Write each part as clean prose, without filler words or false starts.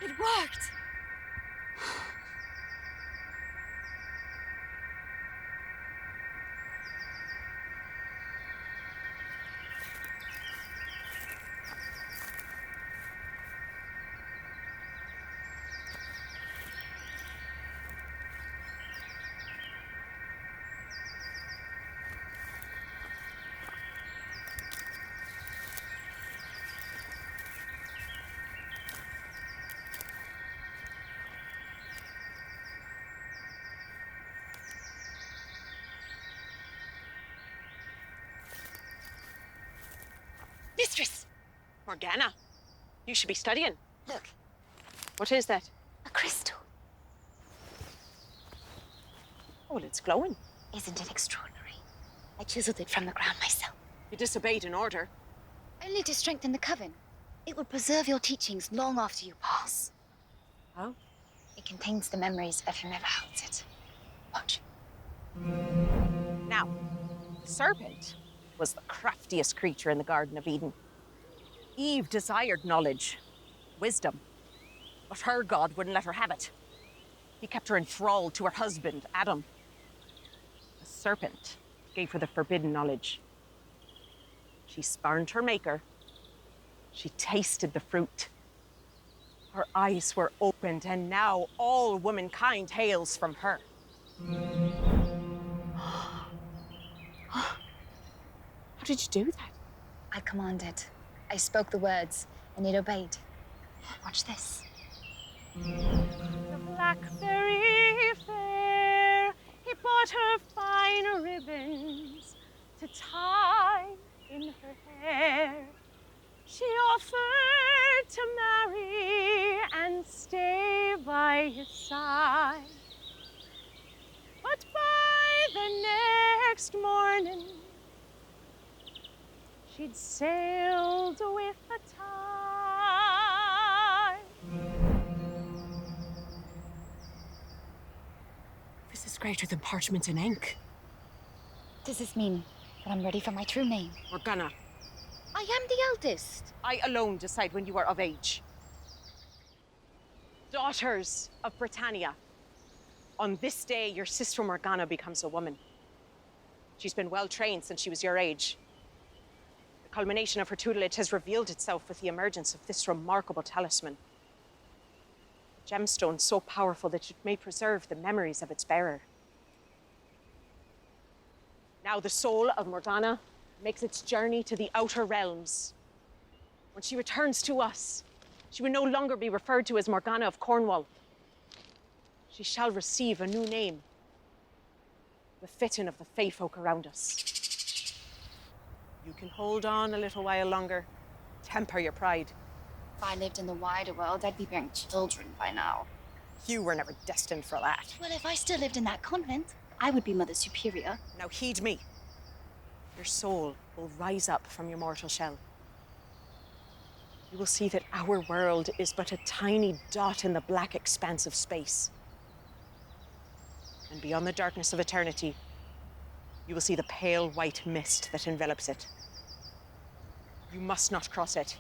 It worked! Mistress! Morgana, you should be studying. Look, What is that? a crystal. Oh, well, it's glowing. Isn't it extraordinary? I chiseled it from the ground myself. You disobeyed an order. Only to strengthen the coven. It will preserve your teachings long after you pass. How? It contains the memories of whomever holds it. Watch. Now, the serpent was the craftiest creature in the Garden of Eden. Eve desired knowledge, wisdom, but her God wouldn't let her have it. He kept her enthralled to her husband, Adam. The serpent gave her the forbidden knowledge. She spurned her maker. She tasted the fruit. Her eyes were opened, and now all womankind hails from her. How did you do that? I commanded. I spoke the words, and it obeyed. Watch this. The blackberry fair, he bought her fine ribbons to tie in her hair. She offered to marry and stay by his side. But by the next morning, she'd sailed with the tide. This is greater than parchment and ink. Does this mean that I'm ready for my true name? Morgana, I am the eldest. I alone decide when you are of age. Daughters of Britannia, on this day your sister Morgana becomes a woman. She's been well trained since she was your age. The culmination of her tutelage has revealed itself with the emergence of this remarkable talisman. A gemstone so powerful that it may preserve the memories of its bearer. Now the soul of Morgana makes its journey to the outer realms. When she returns to us, she will no longer be referred to as Morgana of Cornwall. She shall receive a new name, befitting of the fae folk around us. You can hold on a little while longer. Temper your pride. If I lived in the wider world, I'd be bearing children by now. You were never destined for that. Well, if I still lived in that convent, I would be Mother Superior. Now heed me. Your soul will rise up from your mortal shell. You will see that our world is but a tiny dot in the black expanse of space. And beyond the darkness of eternity, you will see the pale white mist that envelops it. You must not cross it.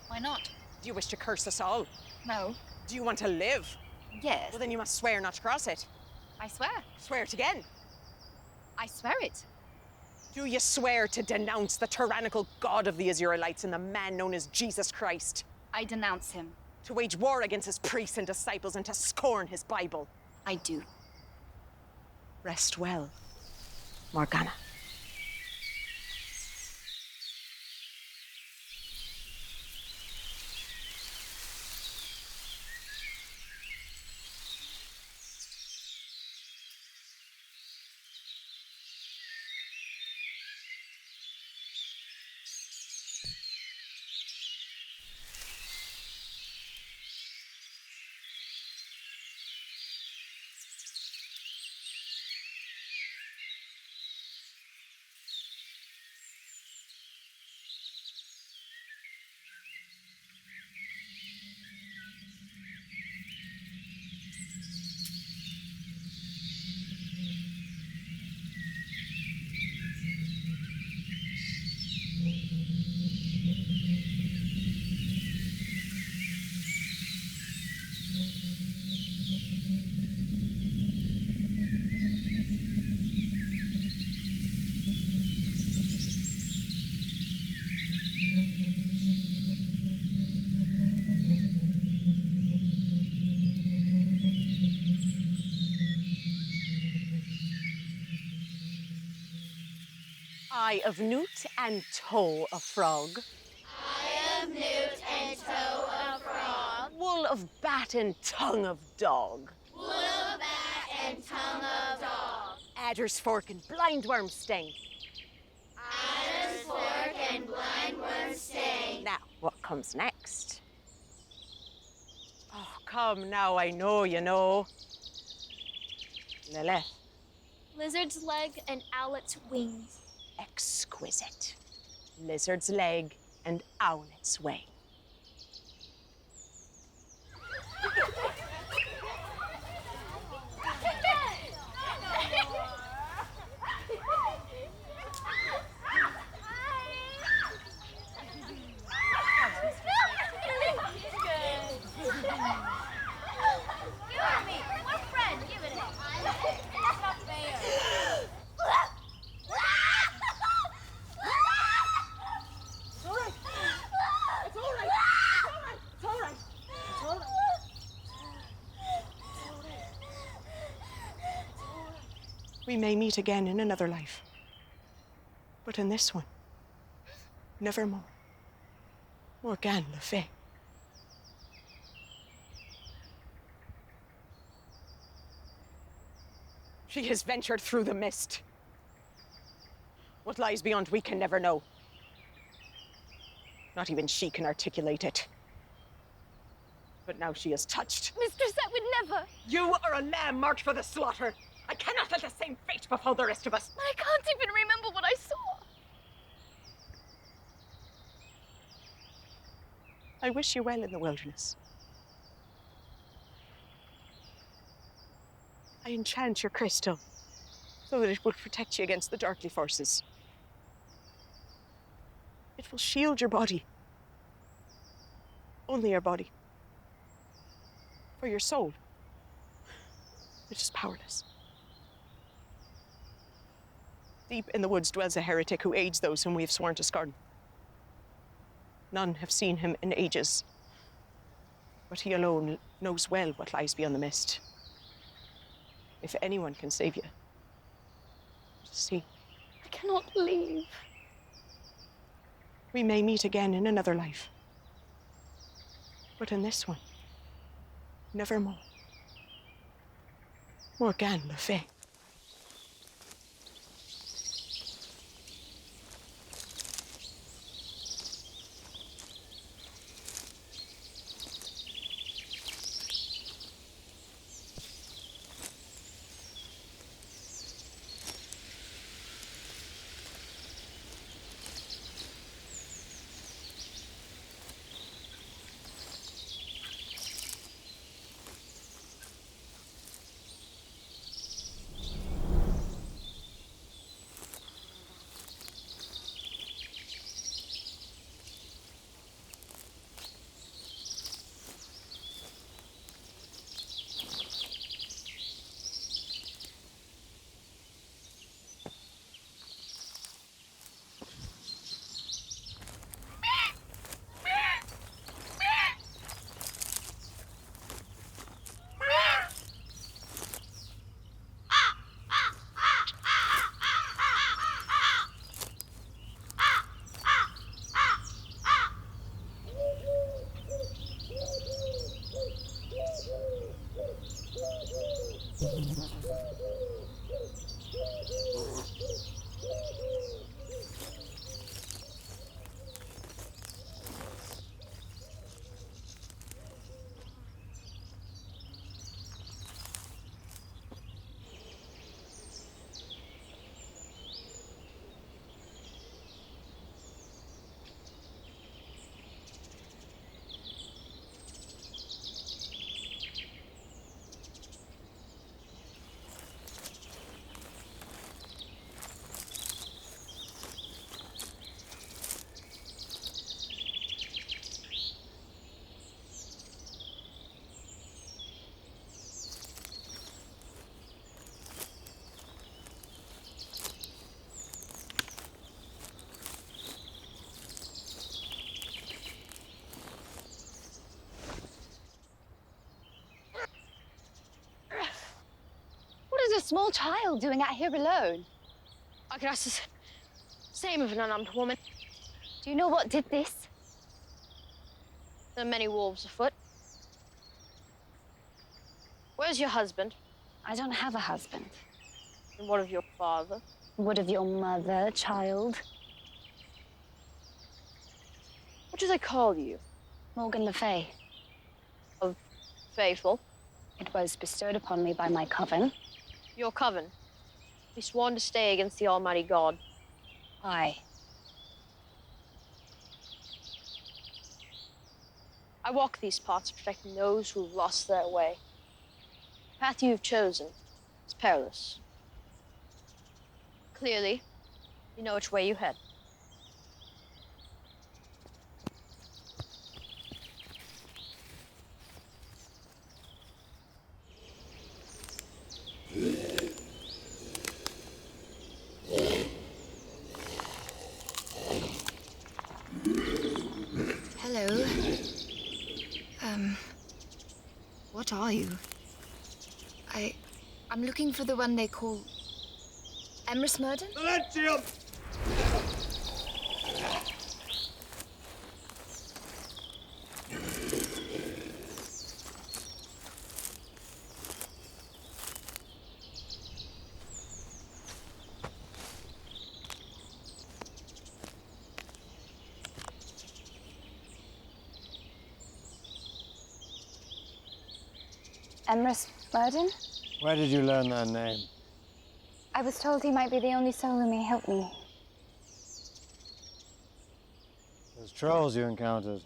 Why not? Do you wish to curse us all? No. Do you want to live? Yes. Well, then you must swear not to cross it. I swear. Swear it again. I swear it. Do you swear to denounce the tyrannical God of the Israelites and the man known as Jesus Christ? I denounce him. To wage war against his priests and disciples and to scorn his Bible? I do. Rest well, Morgana. Eye of newt and toe of frog. Eye of newt and toe of frog. Wool of bat and tongue of dog. Wool of bat and tongue of dog. Adder's fork and blindworm sting. Adder's fork and blindworm sting. Now, what comes next? Oh, come now, I know you know. Lilith. Lizard's leg and owlet's wings. Exquisite. Lizard's leg and owlet's wing. We may meet again in another life. But in this one, nevermore. Morgane Le Fay. She has ventured through the mist. What lies beyond we can never know. Not even she can articulate it. But now she is touched. Mistress, I would never. You are a lamb marked for the slaughter. I cannot let the same fate befall the rest of us. I can't even remember what I saw. I wish you well in the wilderness. I enchant your crystal so that it will protect you against the darkly forces. It will shield your body. Only your body. For your soul, it is powerless. Deep in the woods dwells a heretic who aids those whom we have sworn to scorn. None have seen him in ages, but he alone knows well what lies beyond the mist. If anyone can save you, it is he. I cannot leave. We may meet again in another life, but in this one, nevermore. Morgane Le Fay. What is a small child doing out here alone? I could ask Same of an unarmed woman. Do you know what did this? There are many wolves afoot. Where's your husband? I don't have a husband. And what of your father? What of your mother, child? What do they call you? Morgan Le Fay. Faithful. It was bestowed upon me by my coven. Your coven. Be sworn to stay against the Almighty God. Aye. I walk these parts protecting those who've lost their way. The path you've chosen is perilous. Clearly, you know which way you head. Hello. What are you? I'm looking for the one they call Emrys Murden? Valentium! Emrys Murden? Where did you learn that name? I was told he might be the only soul who may help me. Those trolls you encountered.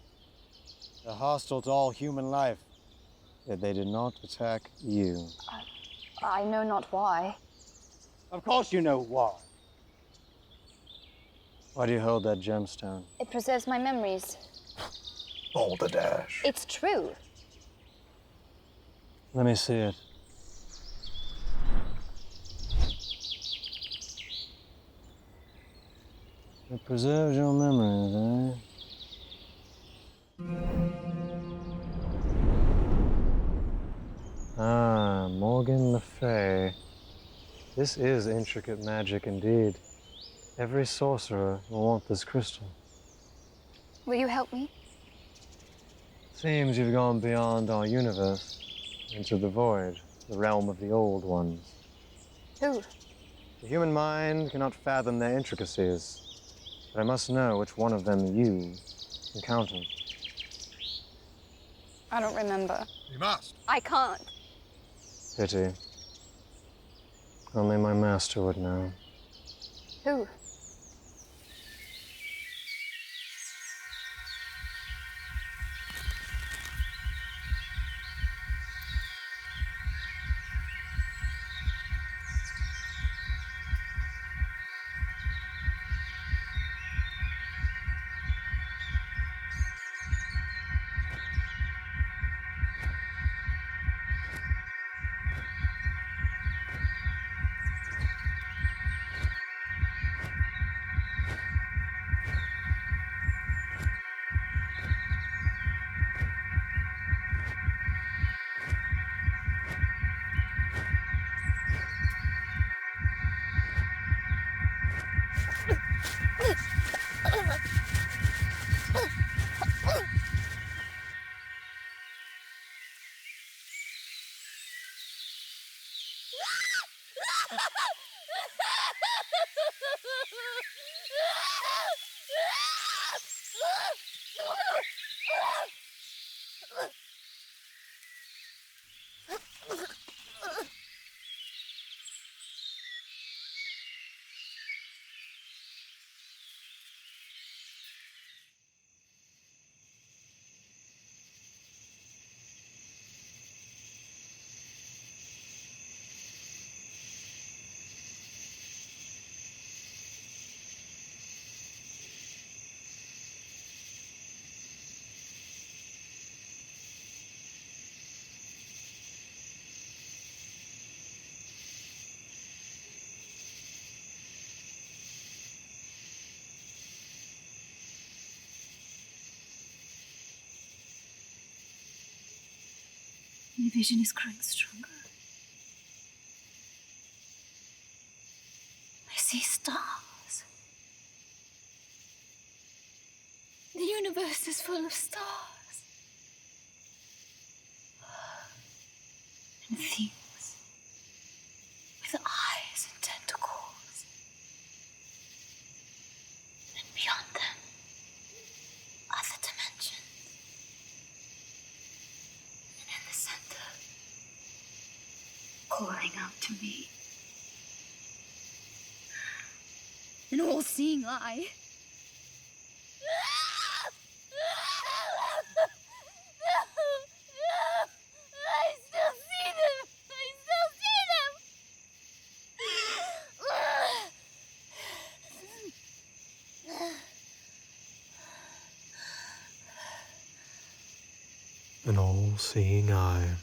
They're hostile to all human life. Yet they did not attack you. I know not why. Of course you know why. Why do you hold that gemstone? It preserves my memories. Balderdash. It's true. Let me see it. It preserves your memories, eh? Ah, Morgan Le Fay. This is intricate magic indeed. Every sorcerer will want this crystal. Will you help me? Seems you've gone beyond our universe, into the void, the realm of the old ones. Who? The human mind cannot fathom their intricacies, but I must know which one of them you encountered. I don't remember. You must. I can't. Pity. Only my master would know. Who? My vision is growing stronger. I see stars. universe is full of stars and things with eyes and tentacles. And beyond them, other dimensions. And in the center, calling out to me, an all-seeing eye. I still see them! I still see them! An all-seeing eye.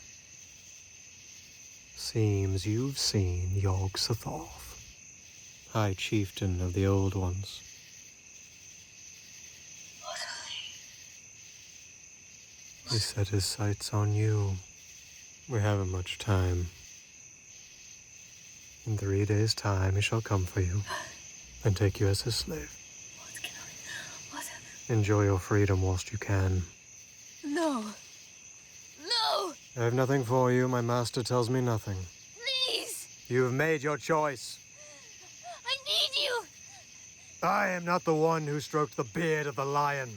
Seems you've seen Yog-Sothoth, High Chieftain of the Old Ones. He set his sights on you. We haven't much time. In 3 days' time, he shall come for you and take you as his slave. What? Enjoy your freedom whilst you can. No! No! I have nothing for you. My master tells me nothing. Please! You have made your choice. I need you! I am not the one who stroked the beard of the lion.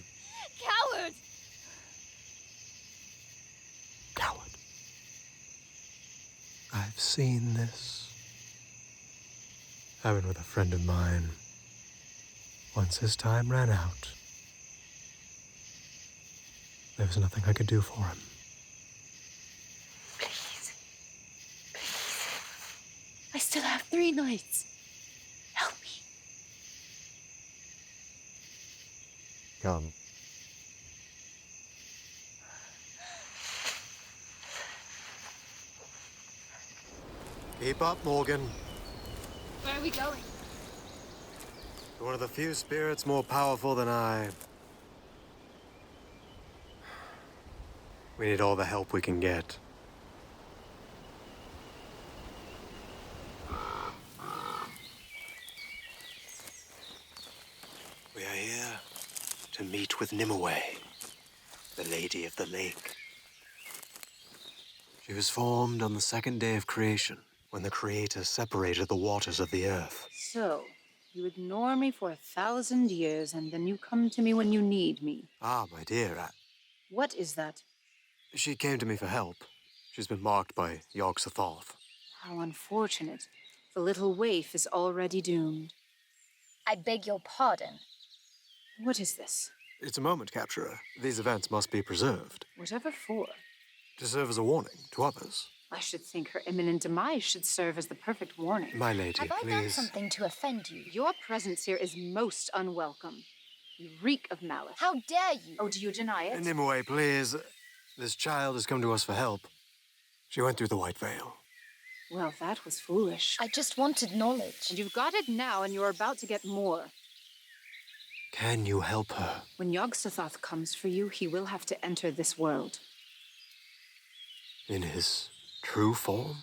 Coward! Coward. I've seen this. Happened with a friend of mine. Once his time ran out, there was nothing I could do for him. Please. I still have 3 nights. Help me. Come. Keep up, Morgan. Where are we going? You're one of the few spirits more powerful than I. We need all the help we can get. We are here to meet with Nimue, the Lady of the Lake. She was formed on the 2nd day of creation, when the Creator separated the waters of the earth. So, you ignore me for 1,000 years, and then you come to me when you need me. Ah, my dear, What is that? she came to me for help. She's been marked by Yog-Sothoth. How unfortunate. The little waif is already doomed. I beg your pardon. What is this? It's a moment capturer. These events must be preserved. Whatever for? To serve as a warning to others. I should think her imminent demise should serve as the perfect warning. My lady, Have I please. done something to offend you? Your presence here is most unwelcome. You reek of malice. How dare you? Oh, do you deny it? Nimue, please. This child has come to us for help. She went through the White Veil. Well, that was foolish. I just wanted knowledge. And you've got it now, and you're about to get more. Can you help her? When Yog-Sothoth comes for you, he will have to enter this world. In his true form?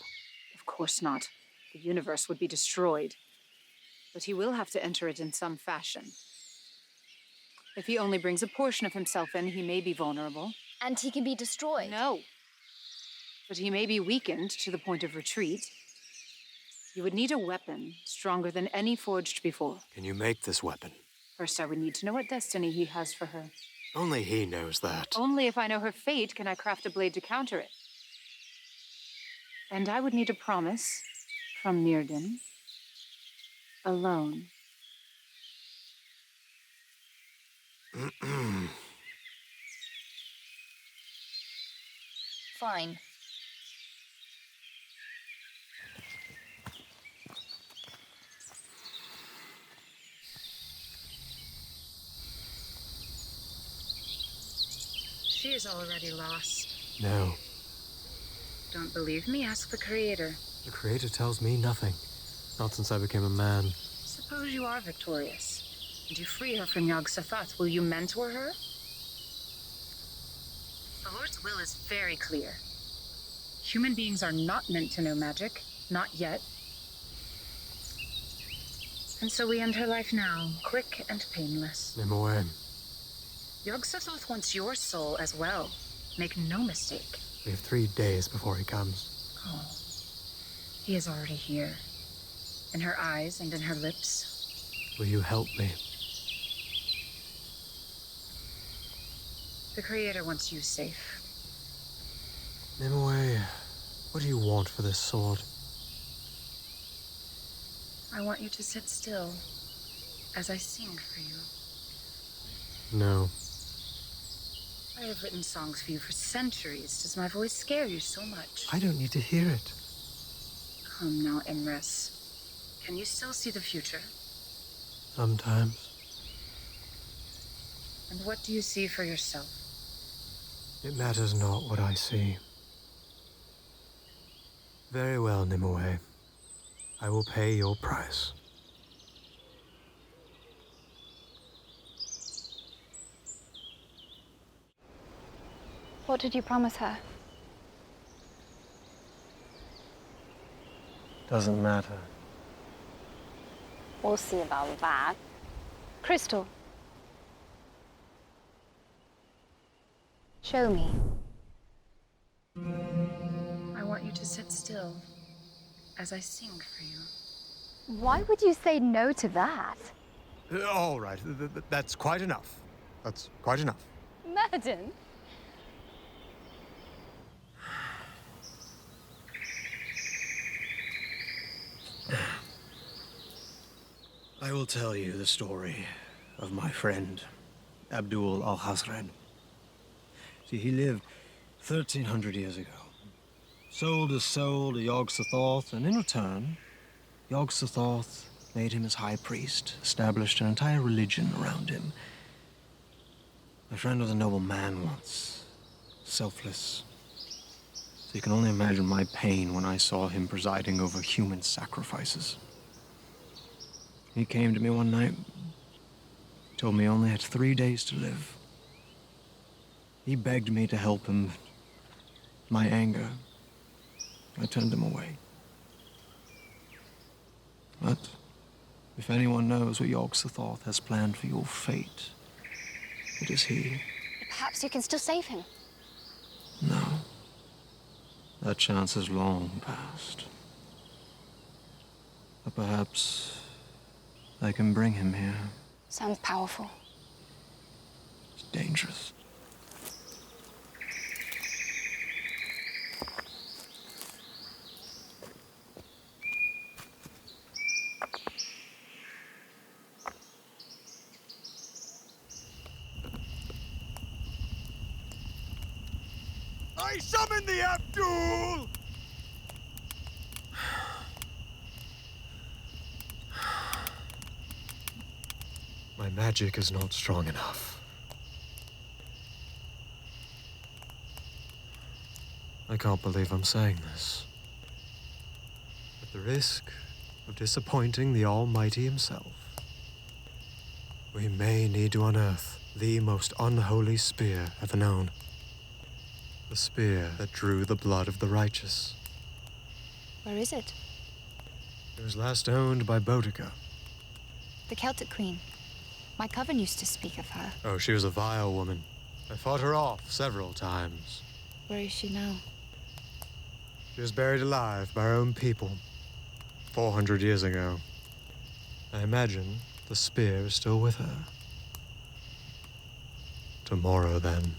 Of course not. The universe would be destroyed. But he will have to enter it in some fashion. If he only brings a portion of himself in, he may be vulnerable. And he can be destroyed. No. But he may be weakened to the point of retreat. You would need a weapon stronger than any forged before. Can you make this weapon? First, I would need to know what destiny he has for her. Only he knows that. Only if I know her fate can I craft a blade to counter it. And I would need a promise from Mirden. Alone. Fine. She is already lost. No. Don't believe me? Ask the Creator. The Creator tells me nothing. Not since I became a man. Suppose you are victorious, and you free her from Yog-Sothoth. Will you mentor her? The Lord's will is very clear. Human beings are not meant to know magic. Not yet. And so we end her life now, quick and painless. Nimue. Yog-Sothoth wants your soul as well. Make no mistake. We have 3 days before he comes. Oh. He is already here. In her eyes and in her lips. Will you help me? The Creator wants you safe. Nimue, what do you want for this sword? I want you to sit still as I sing for you. No. I have written songs for you for centuries. Does my voice scare you so much? I don't need to hear it. Come now, Imres. Can you still see the future? Sometimes. And what do you see for yourself? It matters not what I see. Very well, Nimue. I will pay your price. What did you promise her? Doesn't matter. We'll see about that. Crystal. Show me. I want you to sit still as I sing for you. Why would you say no to that? All right, that's quite enough. That's quite enough. Murden? I will tell you the story of my friend, Abdul al-Hazred. See, he lived 1,300 years ago. Sold his soul to Yog-Sothoth, and in return, Yog-Sothoth made him his high priest, established an entire religion around him. My friend was a noble man once, selfless. So you can only imagine my pain when I saw him presiding over human sacrifices. He came to me one night, told me he only had 3 days to live. He begged me to help him. My anger, I turned him away. But if anyone knows what Yog-Sothoth has planned for your fate, it is he. Perhaps you can still save him. No. That chance is long past. But perhaps I can bring him here. Sounds powerful. It's dangerous. I summon the Abdul! My magic is not strong enough. I can't believe I'm saying this. At the risk of disappointing the Almighty himself, we may need to unearth the most unholy spear ever known. The spear that drew the blood of the righteous. Where is it? It was last owned by Boudica. The Celtic Queen. My coven used to speak of her. Oh, she was a vile woman. I fought her off several times. Where is she now? She was buried alive by her own people 400 years ago. I imagine the spear is still with her. Tomorrow, then.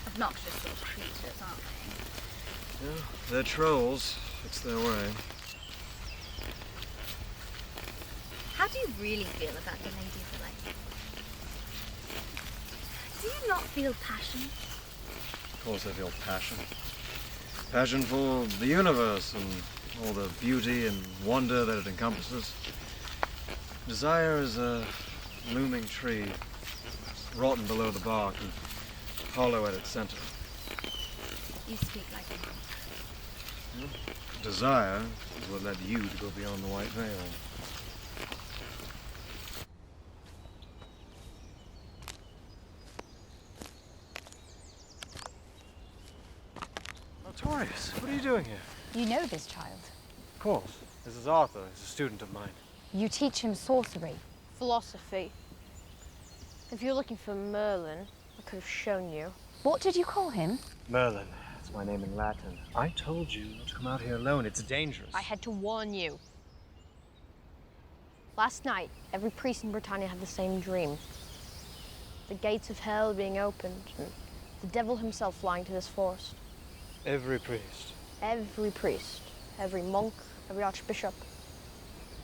Obnoxious little creatures, aren't they? Yeah, they're trolls. It's their way. How do you really feel about the Lady of the Light? Do you not feel passion? Of course I feel passion. Passion for the universe and all the beauty and wonder that it encompasses. Desire is a looming tree, rotten below the bark and hollow at its center. You speak like a Desire is what led you to go beyond the white veil. Artorias, what are you doing here? You know this child. Of course. This is Arthur. He's a student of mine. You teach him sorcery. Philosophy. If you're looking for Merlin, I could have shown you. What did you call him? Merlin. That's my name in Latin. I told you not to come out here alone. It's dangerous. I had to warn you. Last night, every priest in Britannia had the same dream. The gates of hell being opened, and the devil himself flying to this forest. Every priest. Every priest, every monk, every archbishop,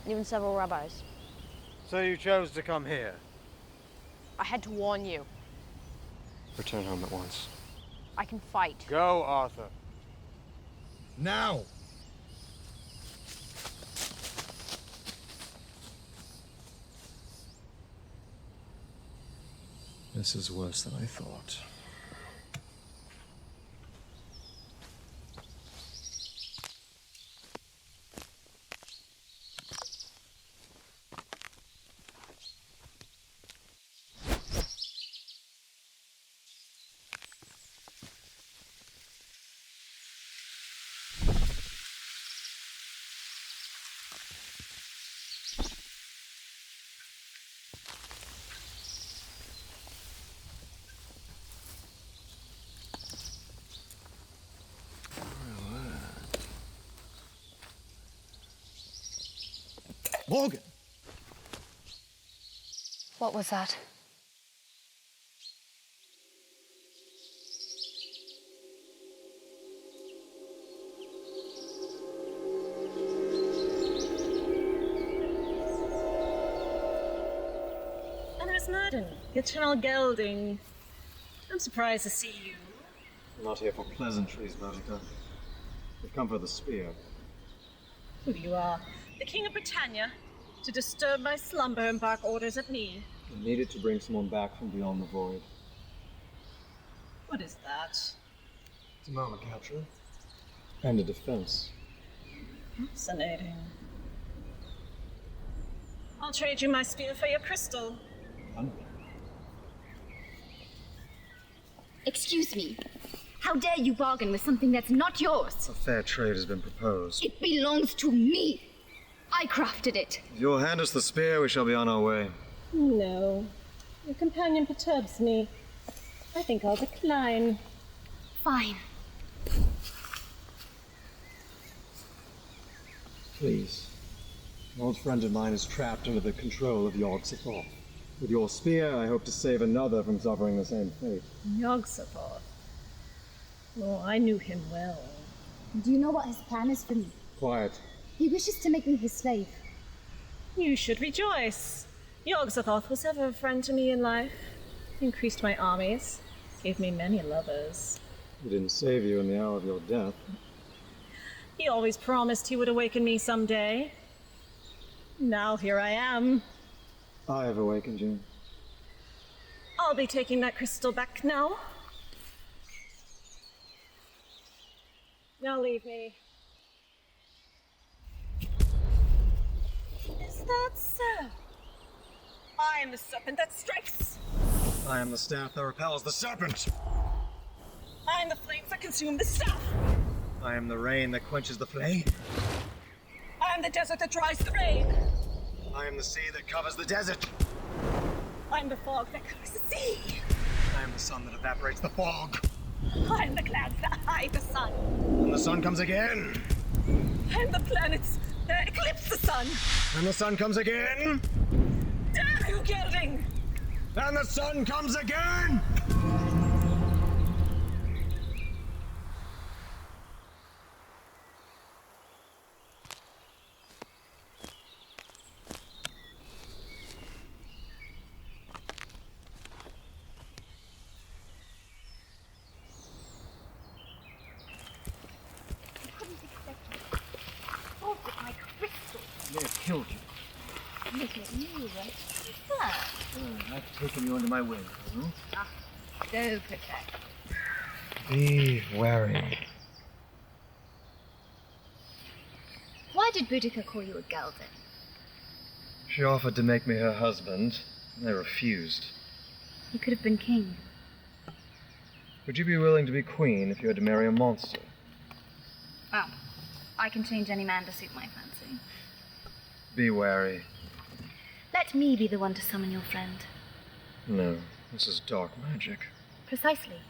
and even several rabbis. So you chose to come here? I had to warn you. Return home at once. I can fight. Go, Arthur. Now! This is worse than I thought. Morgan! What was that? Miss Madden, Eternal Gelding. I'm surprised to see you. I'm not here for pleasantries, Magica. We've come for the spear. Who you are? The King of Britannia? To disturb my slumber and bark orders at me? I needed to bring someone back from beyond the void. What is that? It's a moment capture. And a defense. Fascinating. I'll trade you my spear for your crystal. Excuse me. How dare you bargain with something that's not yours? A fair trade has been proposed. It belongs to me. I crafted it. If you'll hand us the spear, we shall be on our way. No. Your companion perturbs me. I think I'll decline. Fine. Please. An old friend of mine is trapped under the control of Yog-Sothoth. With your spear, I hope to save another from suffering the same fate. Yog-Sothoth. Oh, I knew him well. Do you know what his plan is for me? Quiet. He wishes to make me his slave. You should rejoice. Yog-Sothoth was ever a friend to me in life. He increased my armies, gave me many lovers. He didn't save you in the hour of your death. He always promised he would awaken me someday. Now here I am. I have awakened you. I'll be taking that crystal back now. Now leave me. Is that so? I am the serpent that strikes. I am the staff that repels the serpent. I am the flames that consume the staff. I am the rain that quenches the flame. I am the desert that dries the rain. I am the sea that covers the desert. I am the fog that covers the sea. I am the sun that evaporates the fog. I am the clouds that hide the sun. And the sun comes again. I am the planets that eclipse the sun. And the sun comes again. Damn you, Gelding! And the sun comes again! Oh, with my crystal. They have killed you. Look at you, right? What's that? I've taken you under my wing. So protect. Be wary. Why did Boudica call you a gelding? She offered to make me her husband, and I refused. You could have been king. Would you be willing to be queen if you had to marry a monster? Well, I can change any man to suit my fancy. Be wary. Let me be the one to summon your friend. No, this is dark magic. Precisely.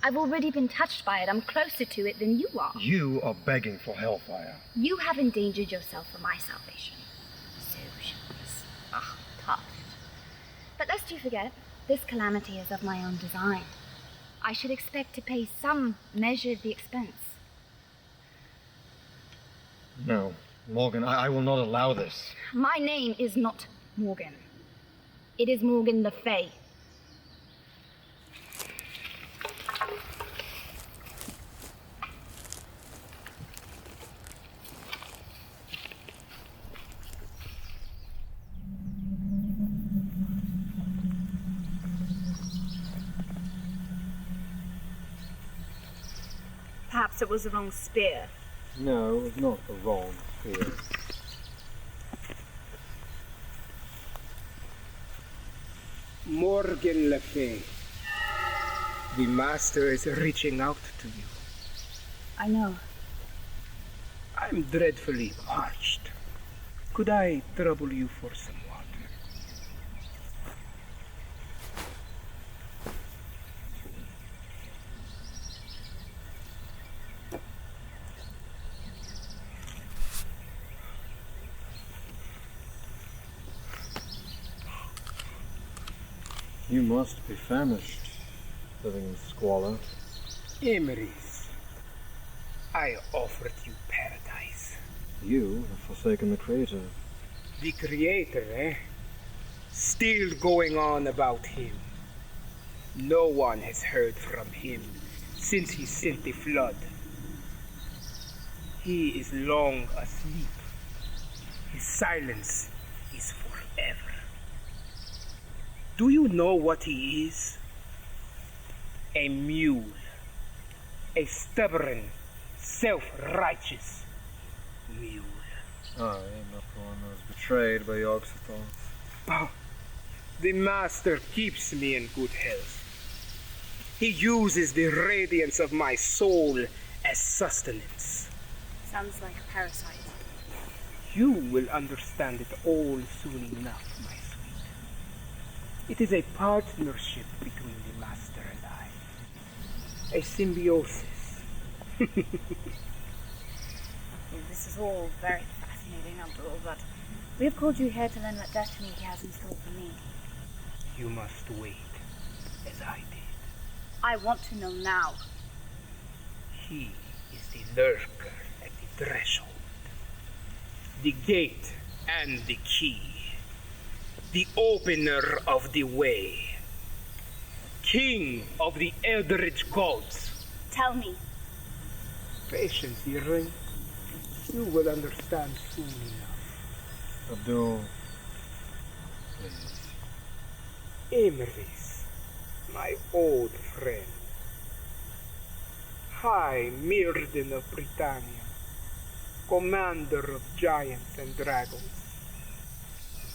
I've already been touched by it. I'm closer to it than you are. You are begging for hellfire. You have endangered yourself for my salvation. So shameless. Ah, touched. But lest you forget, this calamity is of my own design. I should expect to pay some measure of the expense. No, Morgan, I will not allow this. My name is not Morgan. It is Morgan Le Fay. Perhaps it was the wrong spear. No, it was not the wrong spear. Morgan Le Fay. The master is reaching out to you. I know. I'm dreadfully parched. Could I trouble you for some water? You must be famished, living in squalor. Emeries, I offered you paradise. You have forsaken the Creator. The Creator, eh? Still going on about him. No one has heard from him since he sent the flood. He is long asleep. His silence is forever. Do you know what he is? A mule. A stubborn, self-righteous mule. I am not the one who was betrayed by Yogg-Sothoth. Oh, the master keeps me in good health. He uses the radiance of my soul as sustenance. Sounds like a parasite. You will understand it all soon enough, my sweet. It is a partnership between the master and I. A symbiosis. This is all very fascinating, Abdul, but we have called you here to learn what destiny he has in store for me. You must wait, as I did. I want to know now. He is the lurker at the threshold. The gate and the key. The opener of the way. King of the Eldritch gods. Tell me. Patience, Irene. You will understand soon enough. Abdul, please. Emeris, my old friend. High Mirden of Britannia, commander of giants and dragons.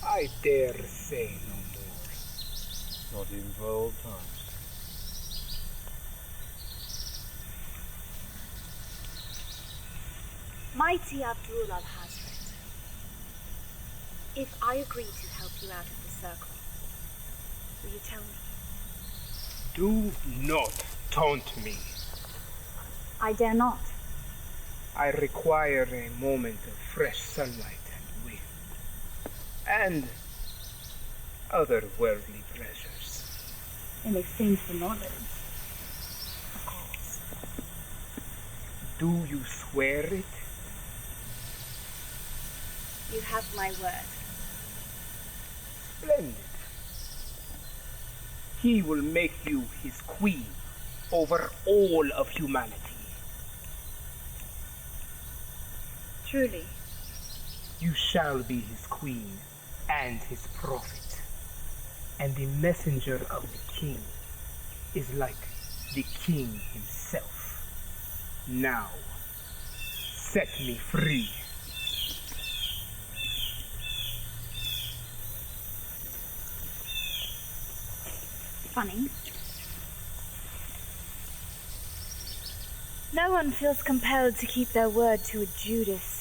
I dare say no more. Not even for old times. Mighty Abdul al-Hazred, if I agree to help you out of the circle, will you tell me? Do not taunt me. I dare not. I require a moment of fresh sunlight and wind, and other worldly pleasures. In exchange for knowledge. Of course. Do you swear it? You have my word. Splendid. He will make you his queen over all of humanity. Truly. You shall be his queen and his prophet. And the messenger of the king is like the king himself. Now, set me free. Funny. No one feels compelled to keep their word to a Judas.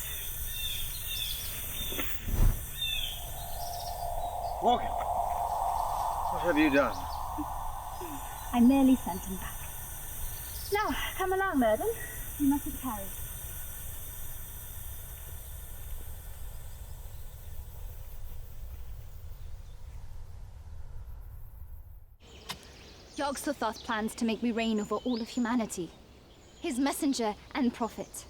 Morgan, what have you done? I merely sent him back. Now, come along, Merlin. You mustn't tarry. Yog-Sothoth plans to make me reign over all of humanity. His messenger and prophet.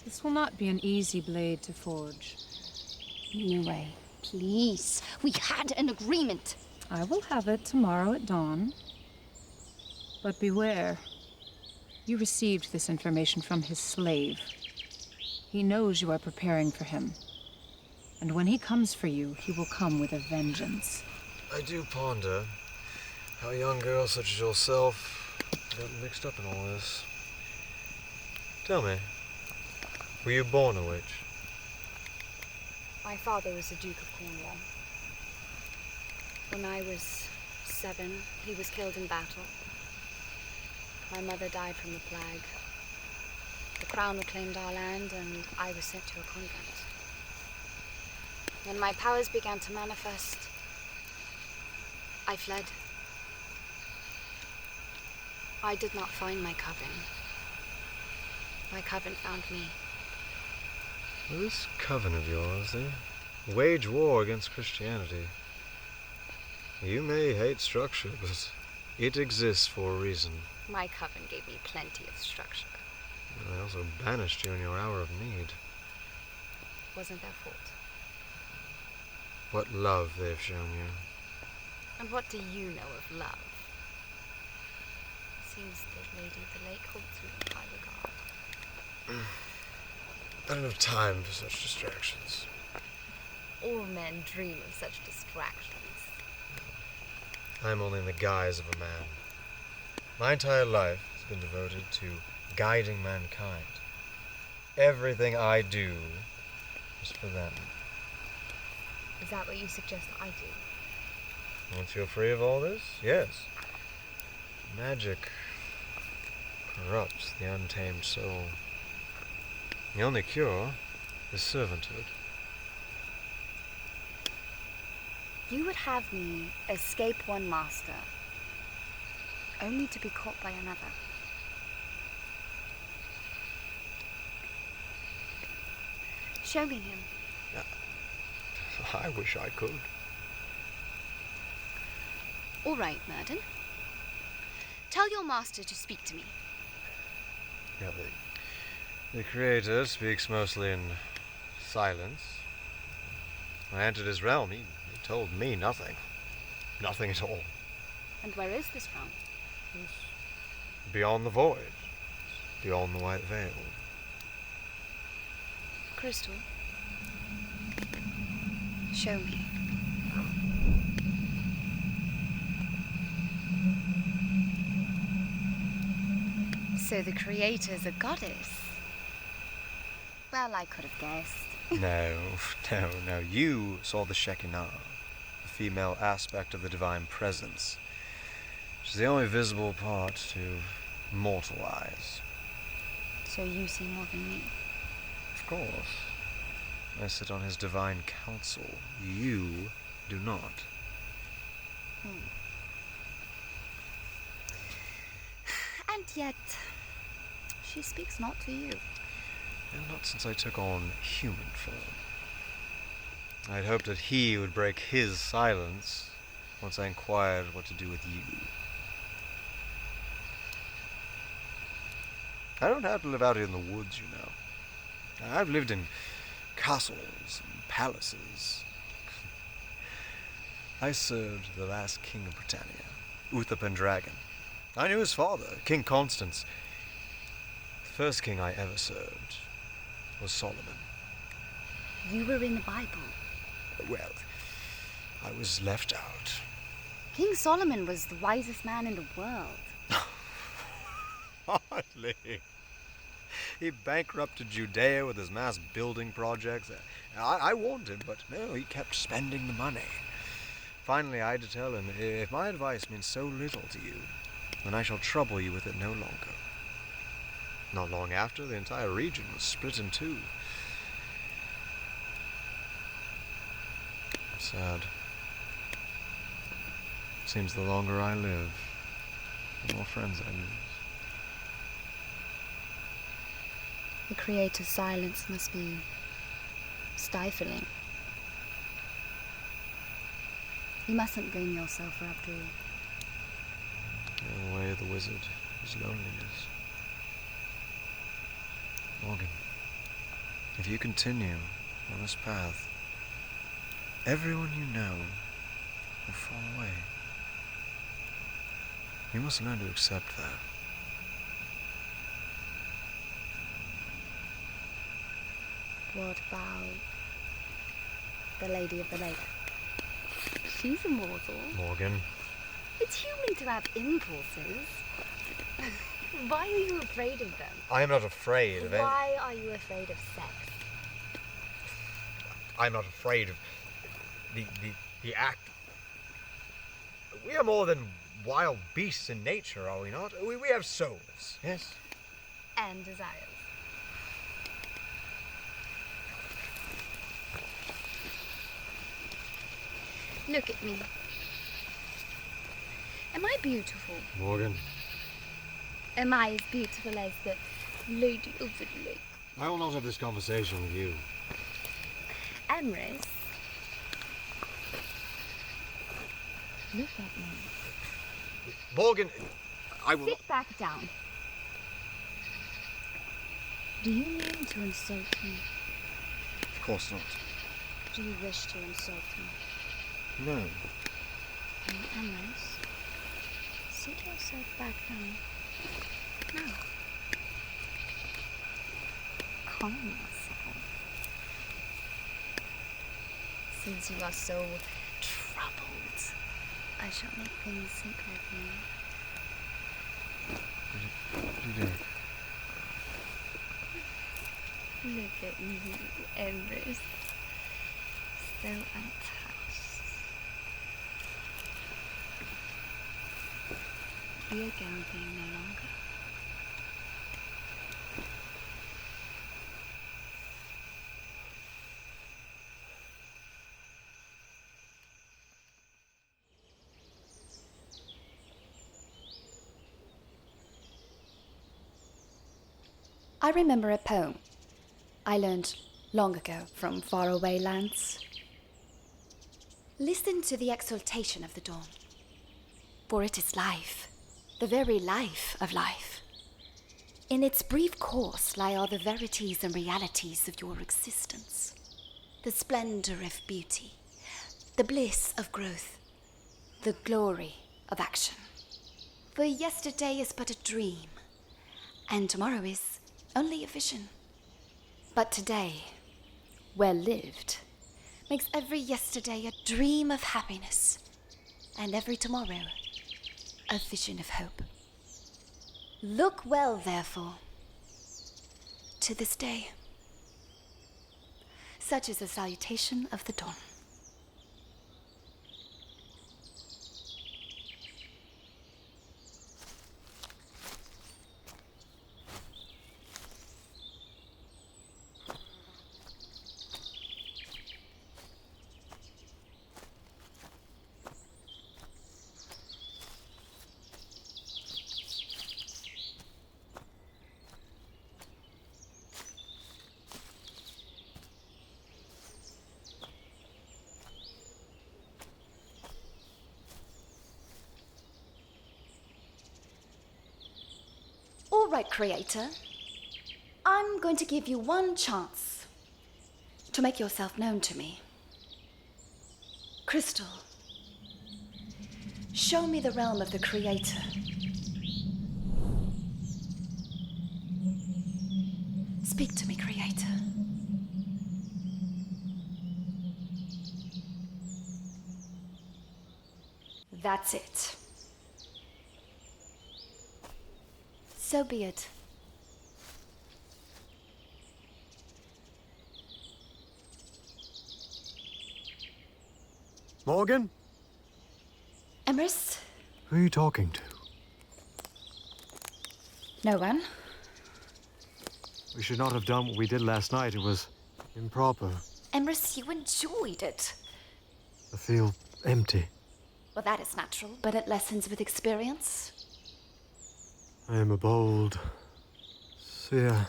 This will not be an easy blade to forge. Nue, please. We had an agreement. I will have it tomorrow at dawn. But beware. You received this information from his slave. He knows you are preparing for him. And when he comes for you, he will come with a vengeance. I do ponder how a young girl such as yourself got mixed up in all this. Tell me, were you born a witch? My father was the Duke of Cornwall. When I was 7, he was killed in battle. My mother died from the plague. The crown reclaimed our land, and I was sent to a convent. When my powers began to manifest, I fled. I did not find my coven. My coven found me. Well, this coven of yours, they wage war against Christianity. You may hate structure, but it exists for a reason. My coven gave me plenty of structure. And they also banished you in your hour of need. Wasn't their fault. What love they've shown you. And what do you know of love? Seems that Lady of the Lake holds you in high regard. I don't have time for such distractions. All men dream of such distractions. I'm only in the guise of a man. My entire life has been devoted to guiding mankind. Everything I do is for them. Is that what you suggest I do? Once you're free of all this, yes. Magic corrupts the untamed soul. The only cure is servanthood. You would have me escape one master, only to be caught by another. Show me him. I wish I could. All right, Murden. Tell your master to speak to me. Yeah, the Creator speaks mostly in silence. When I entered his realm, he told me nothing. Nothing at all. And where is this realm? It's beyond the void. It's beyond the white veil. Crystal. Show me. So the Creator's a goddess? Well, I could have guessed. No. You saw the Shekinah, the female aspect of the divine presence, which is the only visible part to mortal eyes. So you see more than me? Of course. I sit on his divine council. You do not. And yet, she speaks not to you. And not since I took on human form. I'd hoped that he would break his silence once I inquired what to do with you. I don't have to live out in the woods, you know. I've lived in castles and palaces. I served the last king of Britannia, Uther Pendragon. I knew his father, King Constance. The first king I ever served was Solomon. You were in the Bible. Well, I was left out. King Solomon was the wisest man in the world. Hardly. He bankrupted Judea with his mass building projects. I warned him, but no, he kept spending the money. Finally, I had to tell him, if my advice means so little to you, then I shall trouble you with it no longer. Not long after, the entire region was split in two. Sad. Seems the longer I live, the more friends I lose. The Creator's silence must be stifling. You mustn't blame yourself for Abdul. The way of the wizard is loneliness. Morgan, if you continue on this path, everyone you know will fall away. You must learn to accept that. What about the Lady of the Lake? She's immortal. Morgan. It's human to have impulses. Why are you afraid of them? I am not afraid of any... Why are you afraid of sex? I'm not afraid of the act. We are more than wild beasts in nature, are we not? We have souls, yes? And desires. Look at me. Am I beautiful? Morgan. Am I as beautiful as the Lady of the Lake? I will not have this conversation with you. Amris. Look at me. Morgan, I will... Sit back down. Do you mean to insult me? Of course not. Do you wish to insult me? No. Amris, sit yourself back down. Now. Calm yourself. Since you are so troubled, I shall make things simpler for you. What did you do? Look at you, Amris. So untouched. We are gambling no longer. I remember a poem I learned long ago from faraway lands. Listen to the exultation of the dawn, for it is life, the very life of life. In its brief course lie all the verities and realities of your existence, the splendor of beauty, the bliss of growth, the glory of action. For yesterday is but a dream, and tomorrow is only a vision. But today, well lived, makes every yesterday a dream of happiness, and every tomorrow a vision of hope. Look well, therefore, to this day. Such is the salutation of the dawn. All right, Creator. I'm going to give you one chance to make yourself known to me. Crystal, show me the realm of the Creator. Speak to me, Creator. That's it. So be it. Morgan? Emrys? Who are you talking to? No one. We should not have done what we did last night. It was improper. Emrys, you enjoyed it. I feel empty. Well, that is natural, but it lessens with experience. I am a bold seer,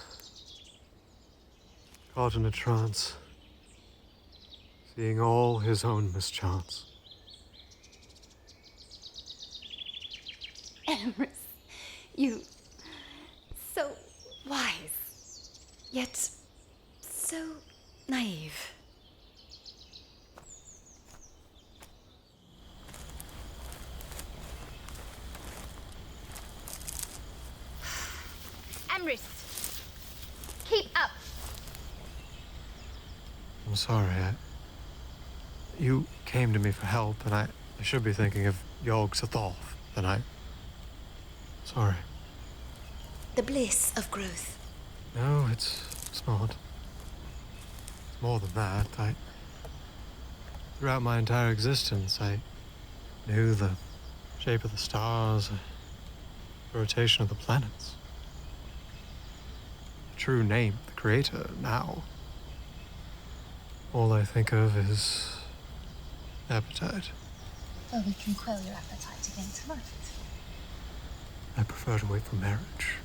caught in a trance, seeing all his own mischance. Emrys, you... so wise, yet so naive. Emrys, keep up. I'm sorry. You came to me for help, and I should be thinking of Yog Sothoth tonight. Sorry. The bliss of growth. No, it's not. It's more than that. Throughout my entire existence, I knew the shape of the stars, the rotation of the planets. The true name, the Creator, now. All I think of is appetite. Well, we can quell your appetite again tonight. I prefer to wait for marriage.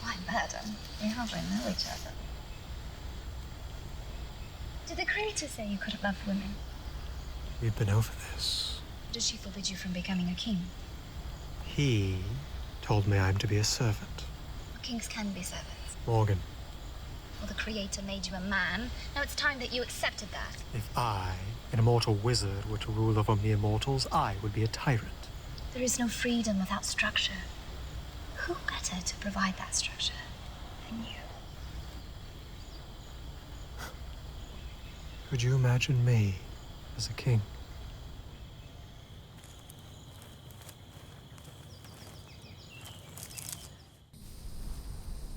Why, madam? We hardly know each other. Did the Creator say you couldn't love women? We've been over this. Did she forbid you from becoming a king? He told me I'm to be a servant. Well, kings can be servants. Morgan, Well, the Creator made you a man. Now it's time that you accepted that. if I, an immortal wizard, were to rule over mere mortals, I would be a tyrant. There is no freedom without structure. Who better to provide that structure than you? Could you imagine me as a king?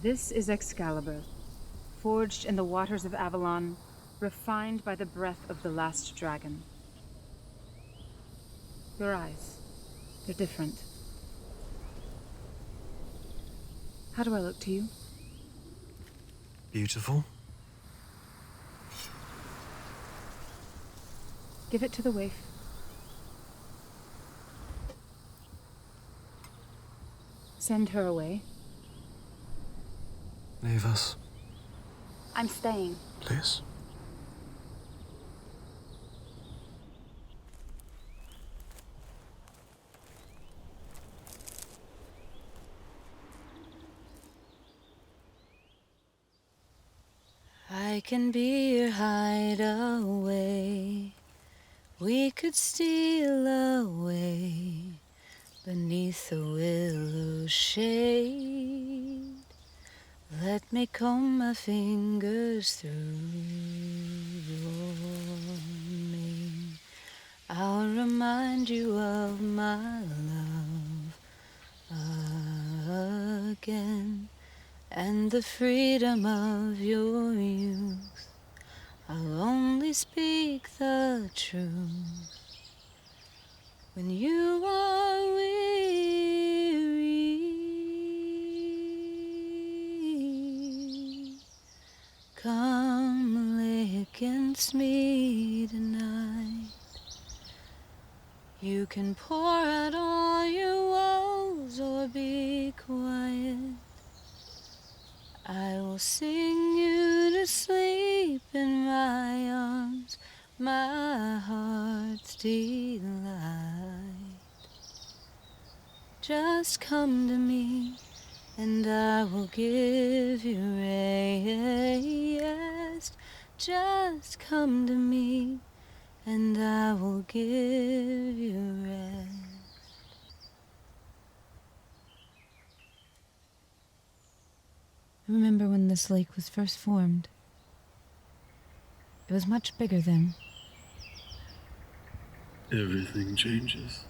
This is Excalibur, forged in the waters of Avalon, refined by the breath of the last dragon. Your eyes, they're different. How do I look to you? Beautiful. Give it to the waif. Send her away. Leave us, I'm staying. please. I can be your hideaway. We could steal away beneath the willow shade. Let me comb my fingers through your mane. I'll remind you of my love again, and the freedom of your youth. I'll only speak the truth when you are weary. Come lay against me tonight. You can pour out all your woes or be quiet. I will sing you to sleep in my arms, my heart's delight. Just come to me, and I will give you rest. Just come to me, and I will give you rest. Remember when this lake was first formed? It was much bigger then. Everything changes.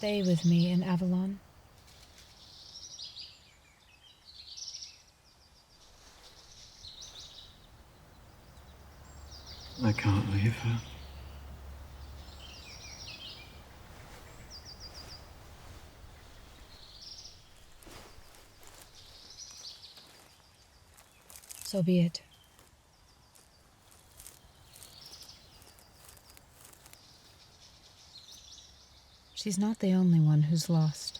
stay with me in Avalon? I can't leave her. So be it. She's not the only one who's lost.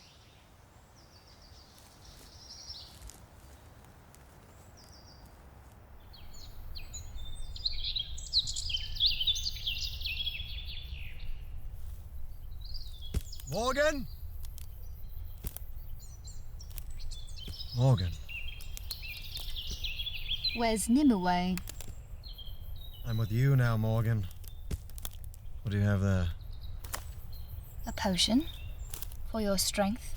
Morgan? Morgan, Where's Nimue? I'm with you now, Morgan. What do you have there? A potion? For your strength?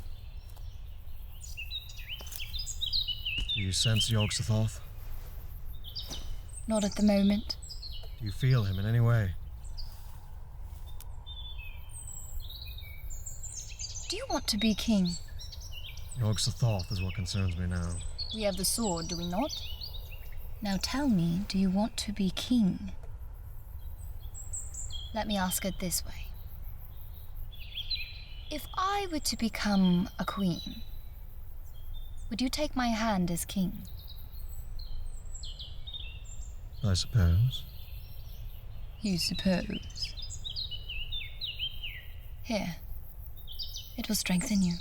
Do you sense Yog-Sothoth? Not at the moment. Do you feel him in any way? Do you want to be king? Yog-Sothoth is what concerns me now. We have the sword, do we not? Now tell me, do you want to be king? Let me ask it this way. If I were to become a queen, would you take my hand as king? I suppose. You suppose. Here. It will strengthen you.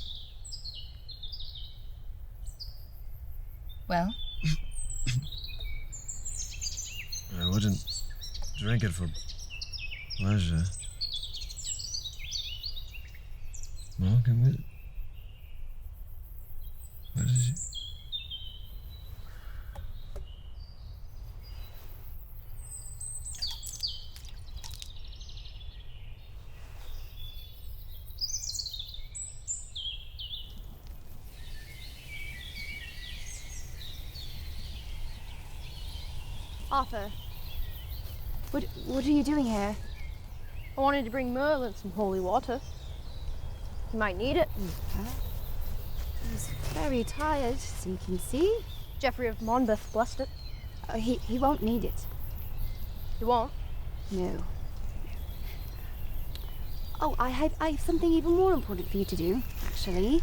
Well? I wouldn't drink it for pleasure. Morgan, what is it? Arthur, What are you doing here? I wanted to bring Merlin some holy water. He might need it. He's very tired, as you can see. Geoffrey of Monmouth blessed it. He won't need it. You won't? No. Oh, I have something even more important for you to do, actually.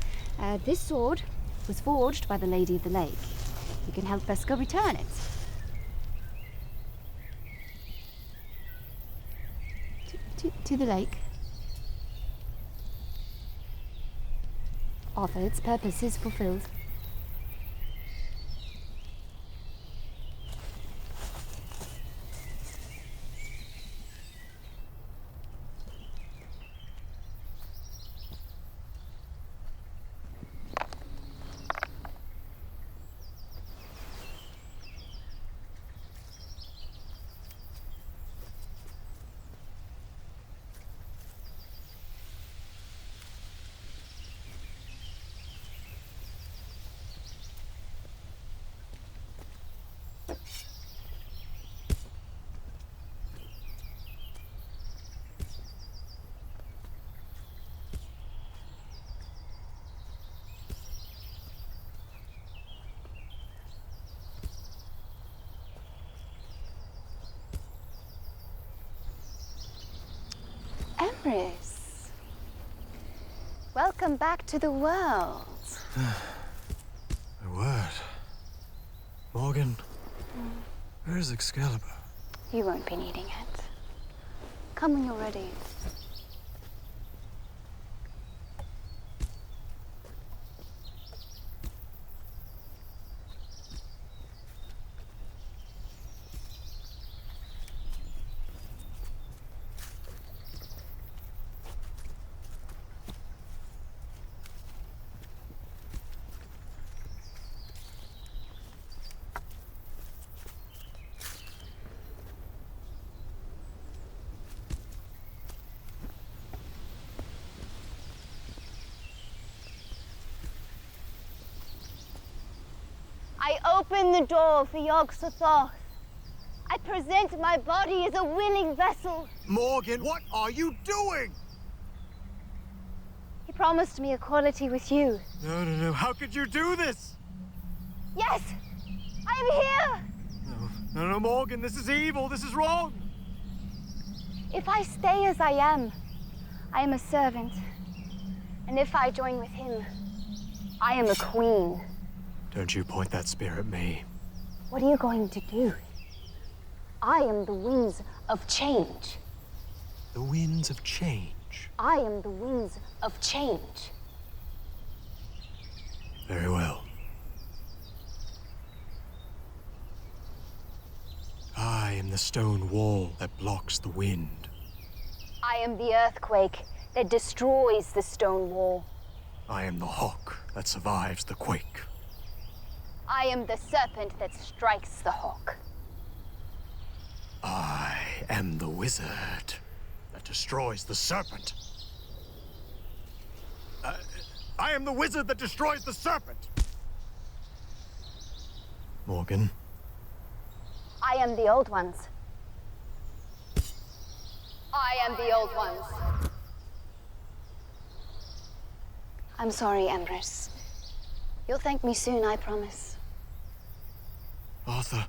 This sword was forged by the Lady of the Lake. You can help Vesco return it. To the lake. Arthur, its purpose is fulfilled. Emrys, welcome back to the world. My word. Morgan, where's Excalibur? You won't be needing it. Come when you're ready. I open the door for Yog-Sothoth. I present my body as a willing vessel. Morgan, what are you doing? promised me equality with you. No. How could you do this? Yes! I am here! No, Morgan, this is evil. This is wrong. If I stay as I am a servant. And if I join with him, I am a queen. Don't you point that spear at me. What are you going to do? I am the winds of change. The winds of change. I am the winds of change. Very well. I am the stone wall that blocks the wind. I am the earthquake that destroys the stone wall. I am the hawk that survives the quake. I am the serpent that strikes the hawk. I am the wizard that destroys the serpent. I am the wizard that destroys the serpent. Morgan. I am the old ones. I am the old ones. I'm sorry, Empress. You'll thank me soon, I promise. Arthur.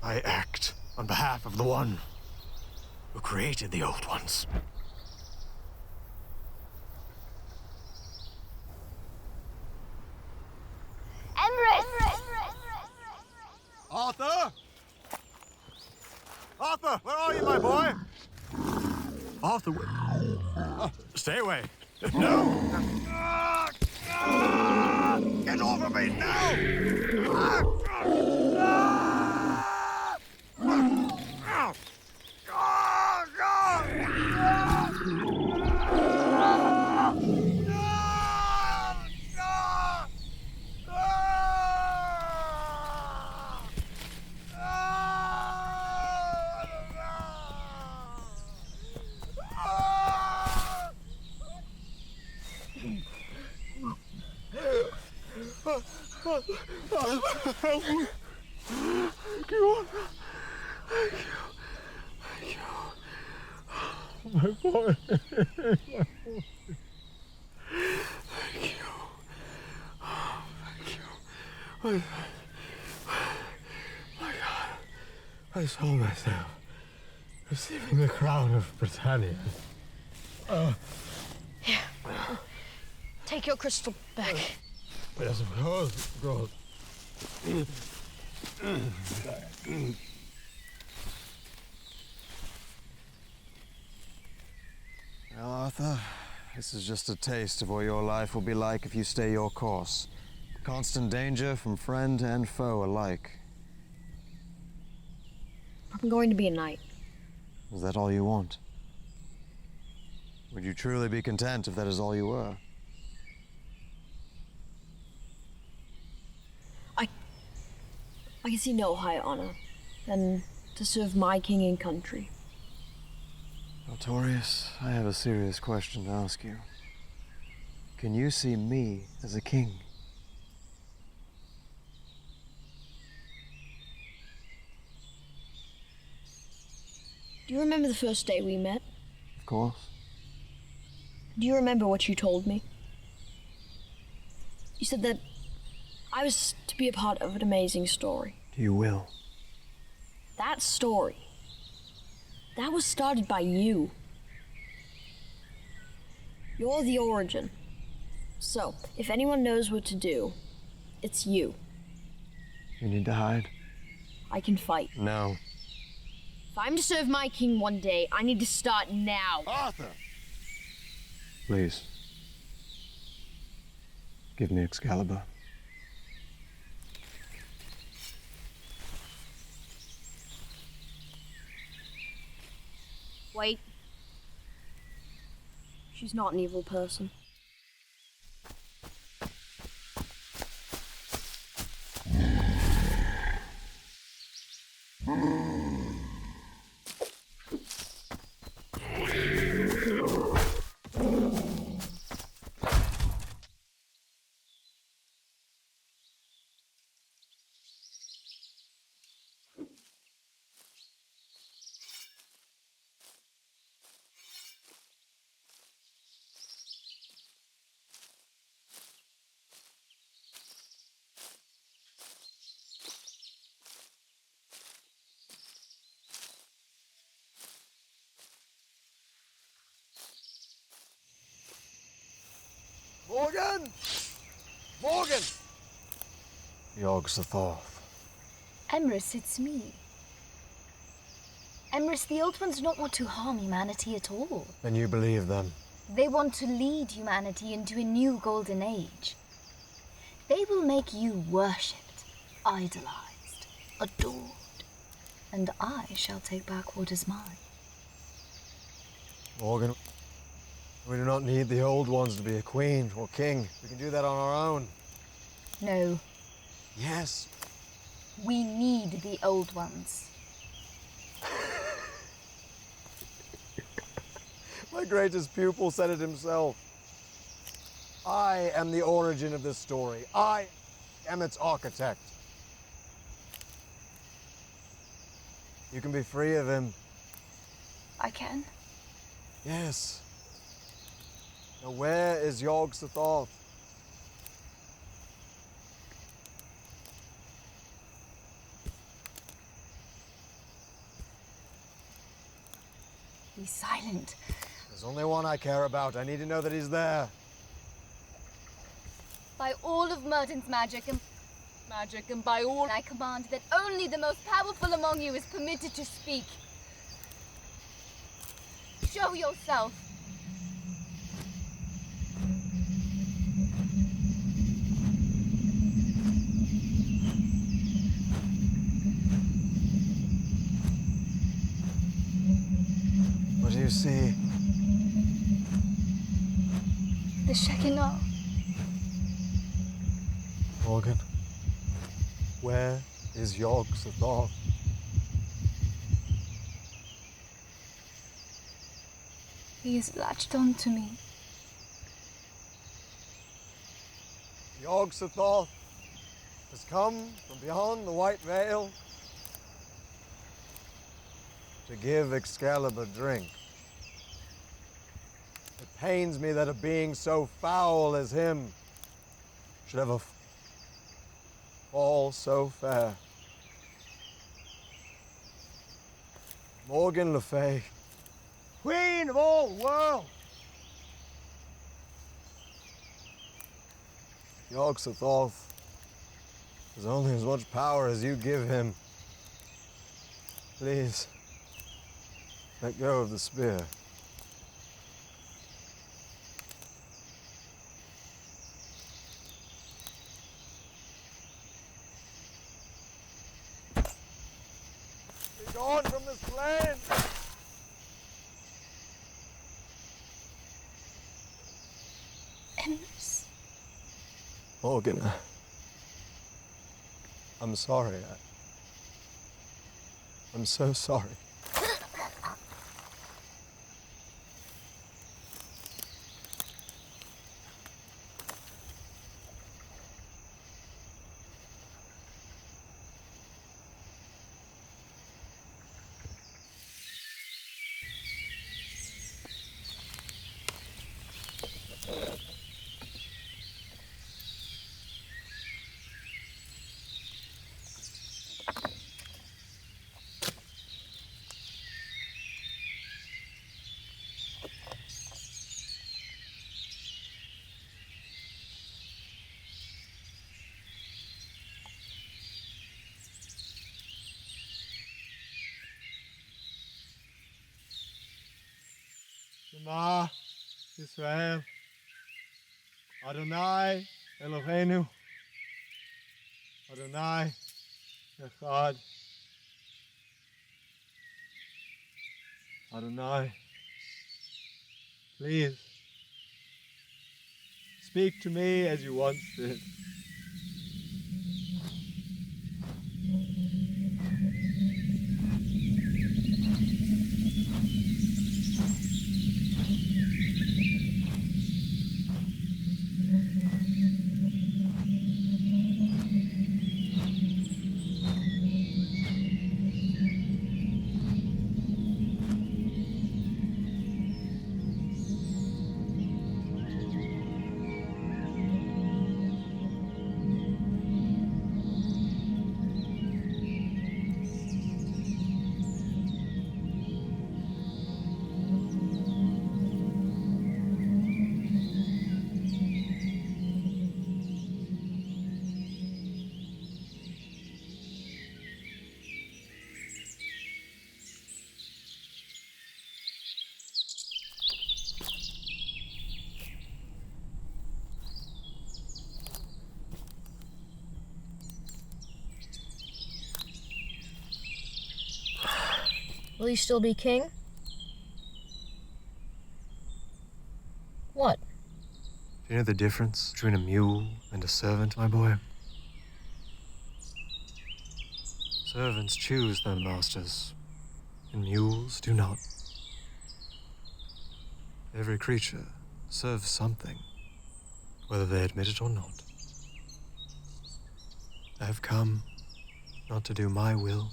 I act on behalf of the one who created the old ones. Empress! Arthur! Arthur, where are you, my boy? Arthur, stay away. No! Get off of me now! Help me. Thank you. Thank you. My boy. Thank you. Thank you. My God. I saw myself receiving the crown of Britannia. Here. Take your crystal back. Yes, of course. Well, Arthur, this is just a taste of what your life will be like if you stay your course. Constant danger from friend and foe alike. I'm going to be a knight. Is that all you want? Would you truly be content if that is all you were? I can see no higher honor than to serve my king and country. Altorius, I have a serious question to ask you. Can you see me as a king? Do you remember the first day we met? Of course. Do you remember what you told me? You said that I was to be a part of an amazing story. You will. That story, that was started by you. You're the origin. So, if anyone knows what to do, it's you. You need to hide? I can fight. No. If I'm to serve my king one day, I need to start now. Arthur! Please. Give me Excalibur. Wait. She's not an evil person. Morgan! Morgan! Yog-Sothoth. Emrys, it's me. Emrys, the Old Ones do not want to harm humanity at all. And you believe them? They want to lead humanity into a new golden age. They will make you worshipped, idolized, adored. And I shall take back what is mine. Morgan, we do not need the Old Ones to be a queen or king. We can do that on our own. No. Yes. We need the Old Ones. My greatest pupil said it himself. I am the origin of this story. I am its architect. You can be free of him. I can? Yes. Now where is Yog-Sothoth? Be silent. There's only one I care about. I need to know that he's there. By all of Merton's magic and by all I command that only the most powerful among you is permitted to speak. Show yourself. What do you see? The Shekinah. Morgan, where is Yog-Sothoth? He is latched on to me. Yog-Sothoth has come from beyond the White Veil to give Excalibur drink. It pains me that a being so foul as him should have a fall so fair. Morgan Le Fay, queen of all the world. Yog-Sothoth has only as much power as you give him. Please, let go of the spear. Be gone from this land! Emrys. Morgan, I'm sorry. I'm so sorry. Shema Yisrael, Adonai Eloheinu, Adonai Echad, Adonai, please, speak to me as you once did. Will you still be king? What? Do you know the difference between a mule and a servant, my boy? Servants choose their masters, and mules do not. Every creature serves something, whether they admit it or not. I have come not to do my will,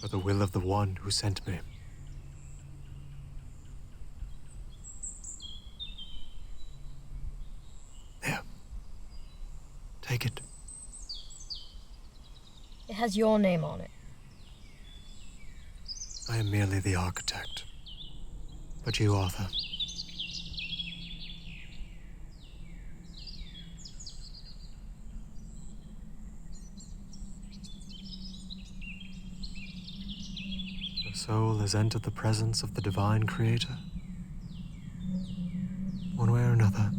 but the will of the one who sent me. Here. Take it. It has your name on it. I am merely the architect. But you, Arthur. Your soul has entered the presence of the divine creator. One way or another,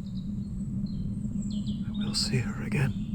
I will see her again.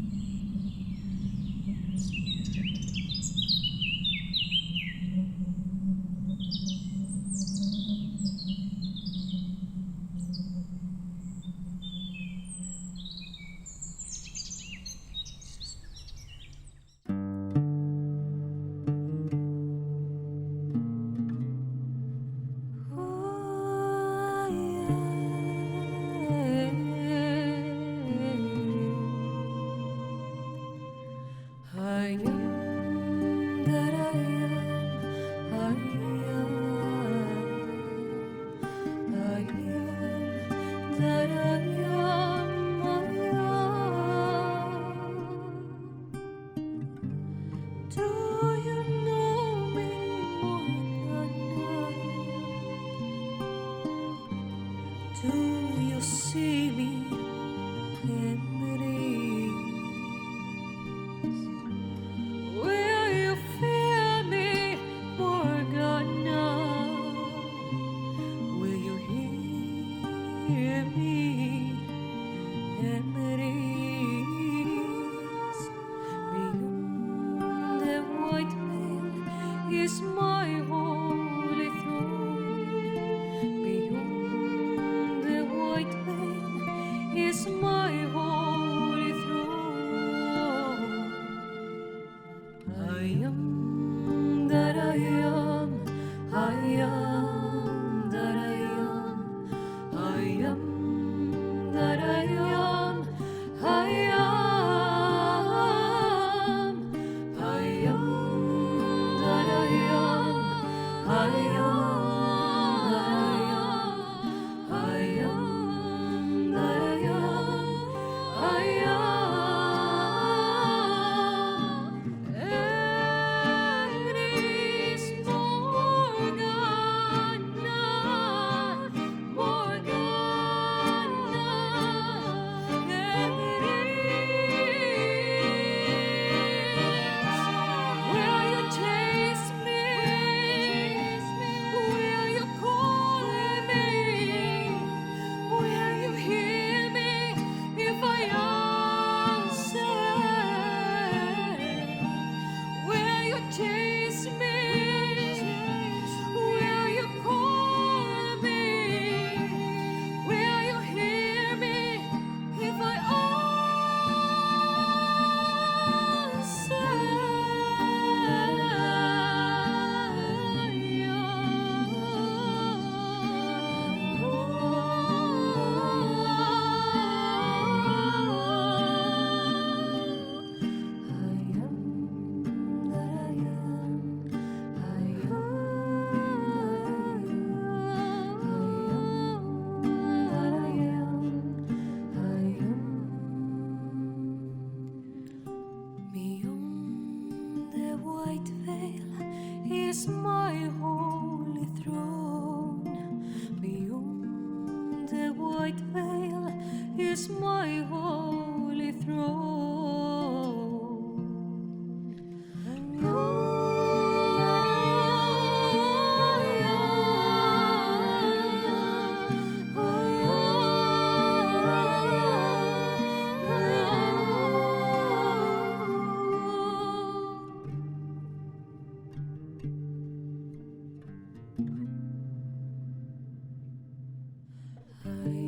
I